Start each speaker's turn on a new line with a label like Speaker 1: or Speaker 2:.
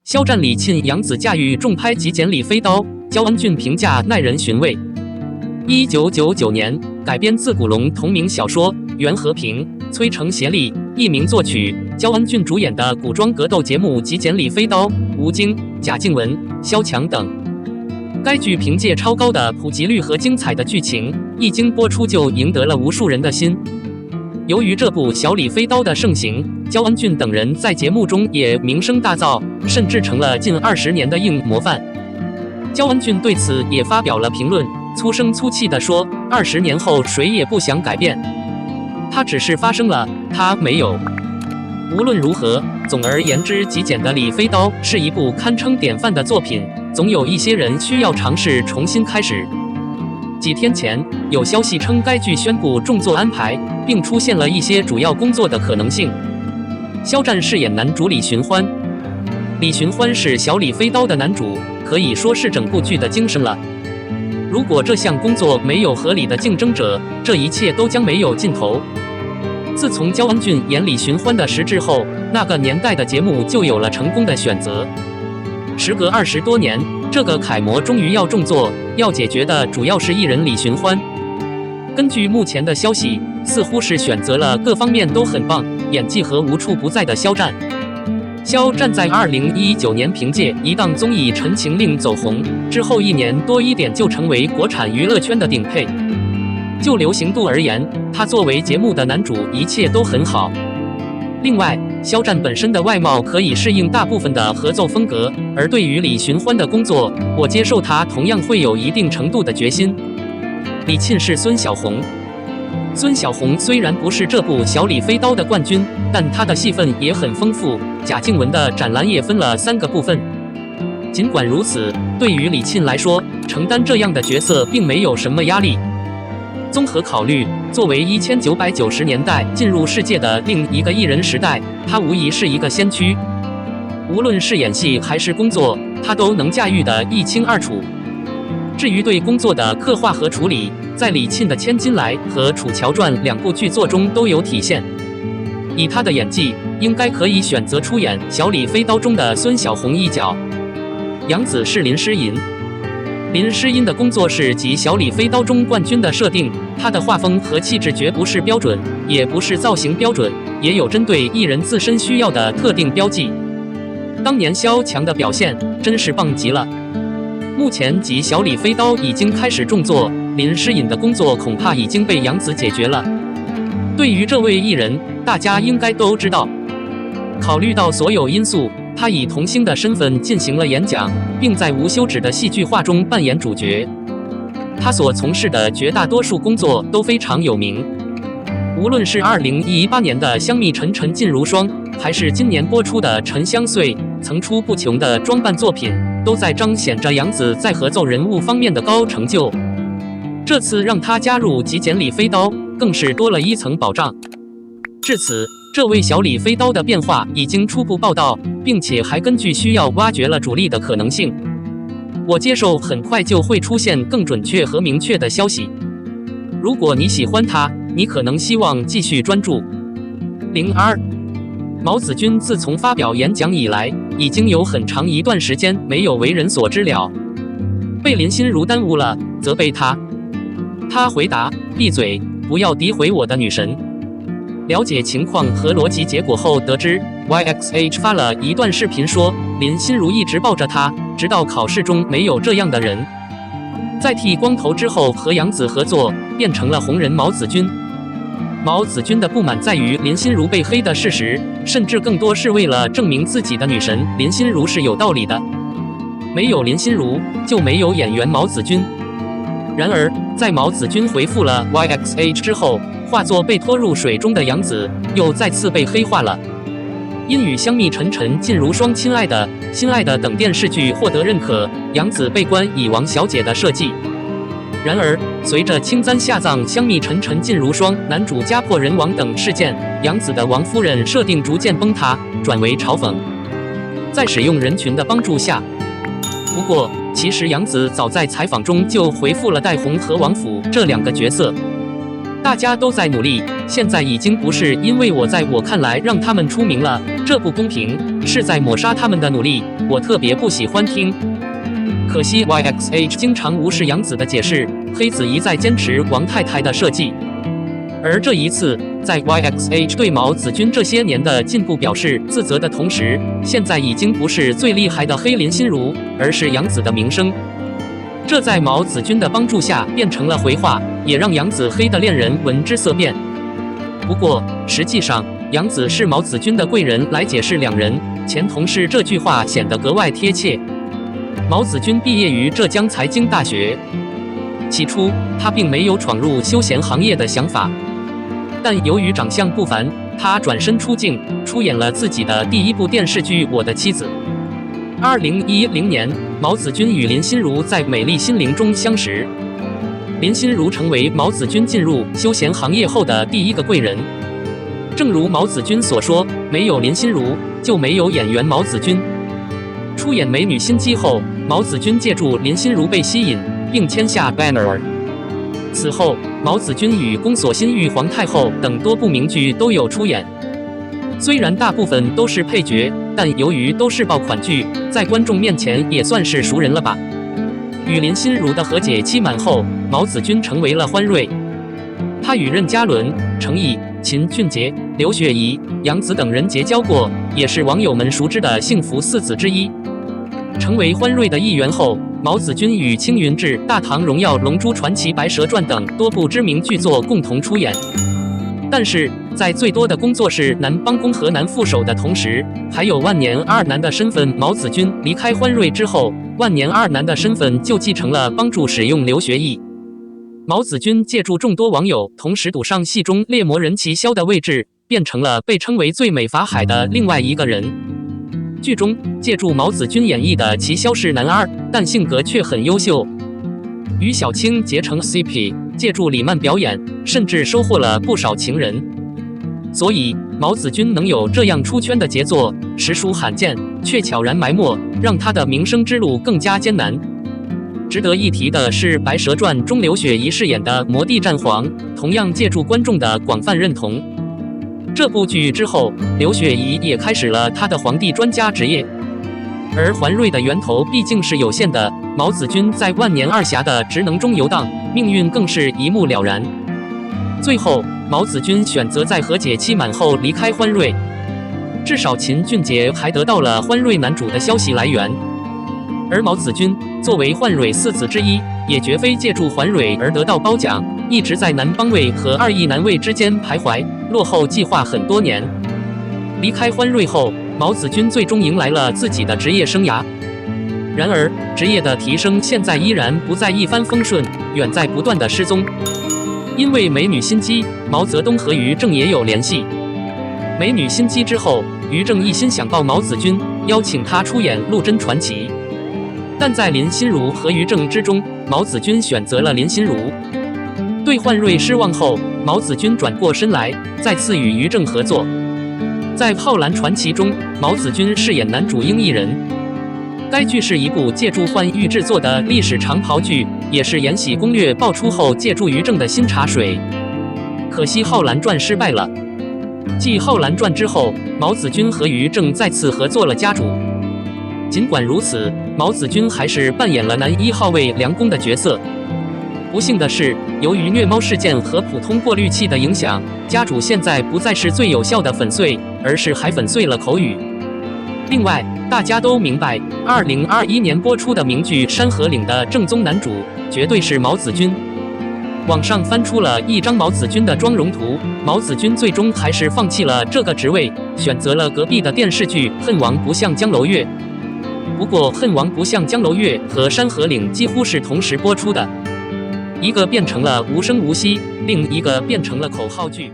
Speaker 1: 肖战、李沁、杨紫驾驭重拍《极简里飞刀》，焦恩俊评价耐人寻味。1999年改编自古龙同名小说，袁和平、崔成协力译名作曲，焦恩俊主演的古装格斗节目《极简里飞刀》，吴京、贾静雯、萧蔷等。该剧凭借超高的普及率和精彩的剧情，一经播出就赢得了无数人的心。由于这部《小李飞刀》的盛行，焦恩俊等人在节目中也名声大噪，甚至成了近20年的硬模范。焦恩俊对此也发表了评论，粗声粗气地说：“20年后谁也不想改变，它只是发生了，它没有。”无论如何，总而言之，《极简的李飞刀》是一部堪称典范的作品。总有一些人需要尝试重新开始。几天前，有消息称该剧宣布重做安排，并出现了一些主要工作的可能性。肖战饰演男主李寻欢，李寻欢是《小李飞刀》的男主，可以说是整部剧的精神了。如果这项工作没有合理的竞争者，这一切都将没有尽头。自从焦恩俊演李寻欢的实质后，那个年代的节目就有了成功的选择。时隔20多年，这个楷模终于要重做，要解决的主要是艺人李寻欢。根据目前的消息，似乎是选择了各方面都很棒、演技和无处不在的肖战。肖战在2019年凭借一档综艺《陈情令》走红，之后1年多1点就成为国产娱乐圈的顶配。就流行度而言，他作为节目的男主，一切都很好。另外，肖战本身的外貌可以适应大部分的合奏风格，而对于李寻欢的工作，我接受他同样会有一定程度的决心。李沁是孙小红，孙小红虽然不是这部《小李飞刀》的冠军，但她的戏份也很丰富。贾静雯的斩篮也分了3个部分。尽管如此，对于李沁来说，承担这样的角色并没有什么压力。综合考虑，作为1990年代进入世界的另一个艺人时代，他无疑是一个先驱。无论是演戏还是工作，他都能驾驭得一清二楚。至于对工作的刻画和处理，在李沁的《千金来》和《楚乔传》2部剧作中都有体现。以他的演技，应该可以选择出演《小李飞刀》中的孙小红一角。杨紫是林诗吟。林诗吟的工作是集《小李飞刀》中冠军的设定，她的画风和气质绝不是标准，也不是造型标准，也有针对艺人自身需要的特定标记。当年萧蔷的表现真是棒极了。目前集《小李飞刀》已经开始重做，林诗吟的工作恐怕已经被杨紫解决了。对于这位艺人，大家应该都知道，考虑到所有因素，他以童星的身份进行了演讲，并在无休止的戏剧化中扮演主角。他所从事的绝大多数工作都非常有名，无论是2018年的《香蜜沉沉烬如霜》，还是今年播出的《沉香碎》，层出不穷的装扮作品都在彰显着杨紫在合奏人物方面的高成就。这次让他加入《极简里飞刀》，更是多了一层保障。至此，这位小李飞刀的变化已经初步报道，并且还根据需要挖掘了主力的可能性。我接受很快就会出现更准确和明确的消息。如果你喜欢他，你可能希望继续专注。02毛子君自从发表演讲以来，已经有很长一段时间没有为人所知了。被林心如耽误了，责备他。他回答：闭嘴，不要诋毁我的女神。了解情况和逻辑结果后得知 ，YXH 发了一段视频说，林心如一直抱着他，直到考试中没有这样的人。在剃光头之后和杨紫合作，变成了红人毛子君。毛子君的不满在于林心如被黑的事实，甚至更多是为了证明自己的女神林心如是有道理的。没有林心如，就没有演员毛子君。然而，在毛子君回复了 YXH 之后，化作被拖入水中的杨紫又再次被黑化了。因与《香蜜沉沉烬如霜》、《亲爱的》、《心爱的》等电视剧获得认可，杨紫被冠以王小姐的设计。然而，随着青簪下葬、《香蜜沉沉烬如霜》、男主家破人亡等事件，杨紫的王夫人设定逐渐崩塌，转为嘲讽。在使用人群的帮助下，不过，其实杨紫早在采访中就回复了戴虹和王府这2个角色。大家都在努力，现在已经不是因为在我看来让他们出名了，这不公平，是在抹杀他们的努力，我特别不喜欢听。可惜 YXH 经常无视杨紫的解释，黑子一再坚持王太太的设计。而这一次，在 YXH 对毛子君这些年的进步表示自责的同时，现在已经不是最厉害的黑林心如，而是杨紫的名声。这在毛子君的帮助下变成了回话，也让杨紫黑的恋人闻之色变。不过，实际上杨紫是毛子君的贵人来解释两人前同事这句话显得格外贴切。毛子君毕业于浙江财经大学，起初他并没有闯入休闲行业的想法，但由于长相不凡，他转身出镜，出演了自己的第一部电视剧《我的妻子》。2010年，毛子君与林心如在《美丽心灵》中相识，林心如成为毛子君进入休闲行业后的第一个贵人。正如毛子君所说，没有林心如，就没有演员毛子君。出演《美女心机》后，毛子君借助林心如被吸引，并签下 banner。此后，毛子君与《宫锁心玉》《皇太后》等多部名剧都有出演。虽然大部分都是配角，但由于都是爆款剧，在观众面前也算是熟人了吧。与林心如的和解期满后，毛子君成为了欢瑞。他与任嘉伦、程毅、秦俊杰、刘雪怡、杨紫等人结交过，也是网友们熟知的幸福四子之一。成为欢瑞的一员后，毛子君与青云志、大唐荣耀、龙珠传奇、白蛇传等多部知名剧作共同出演。但是在最多的工作是男帮工和男副手的同时，还有万年二男的身份。毛子君离开欢瑞之后，万年二男的身份就继承了帮助使用刘学义。毛子君借助众多网友同时赌上戏中猎魔人齐萧的位置，变成了被称为最美法海的另外一个人。剧中借助毛子君演绎的齐萧是男二，但性格却很优秀，与小青结成 CP， 借助李曼表演，甚至收获了不少情人。所以毛子君能有这样出圈的杰作，实属罕见，却悄然埋没，让他的名声之路更加艰难。值得一提的是，《白蛇传》中刘雪怡饰演的魔帝战皇，同样借助观众的广泛认同。这部剧之后，刘雪怡也开始了她的皇帝专家职业。而环瑞的源头毕竟是有限的，毛子君在万年二侠的职能中游荡，命运更是一目了然。最后，毛子君选择在和解期满后离开欢瑞，至少秦俊杰还得到了欢瑞男主的消息来源。而毛子君作为幻蕊四子之一，也绝非借助环蕊而得到褒奖，一直在男帮位和二役男位之间徘徊，落后计划很多年。离开欢瑞后，毛子君最终迎来了自己的职业生涯。然而，职业的提升现在依然不再一帆风顺，远在不断的失踪。因为美女心机，毛泽东和于正也有联系。美女心机之后，于正一心想抱毛子君，邀请他出演《陆贞传奇》。但在林心如和于正之中，毛子君选择了林心如。对幻瑞失望后，毛子君转过身来，再次与于正合作。在《浩然传奇》中，毛子君饰演男主英一人。该剧是一部借助幻玉制作的历史长袍剧，也是《延禧攻略》爆出后借助于正的新茶水。可惜《浩然传》失败了。继《浩然传》之后，毛子君和于正再次合作了家主。尽管如此，毛子君还是扮演了男一号位梁公的角色。不幸的是，由于虐猫事件和普通过滤器的影响，家主现在不再是最有效的粉碎，而是还粉碎了口语。另外，大家都明白，2021年播出的名剧《山河岭》的正宗男主绝对是毛子君。网上翻出了一张毛子君的妆容图，毛子君最终还是放弃了这个职位，选择了隔壁的电视剧《恨王不向江楼月》。不过，《恨王不向江楼月》和《山河岭》几乎是同时播出的，一个变成了无声无息，另一个变成了口号剧。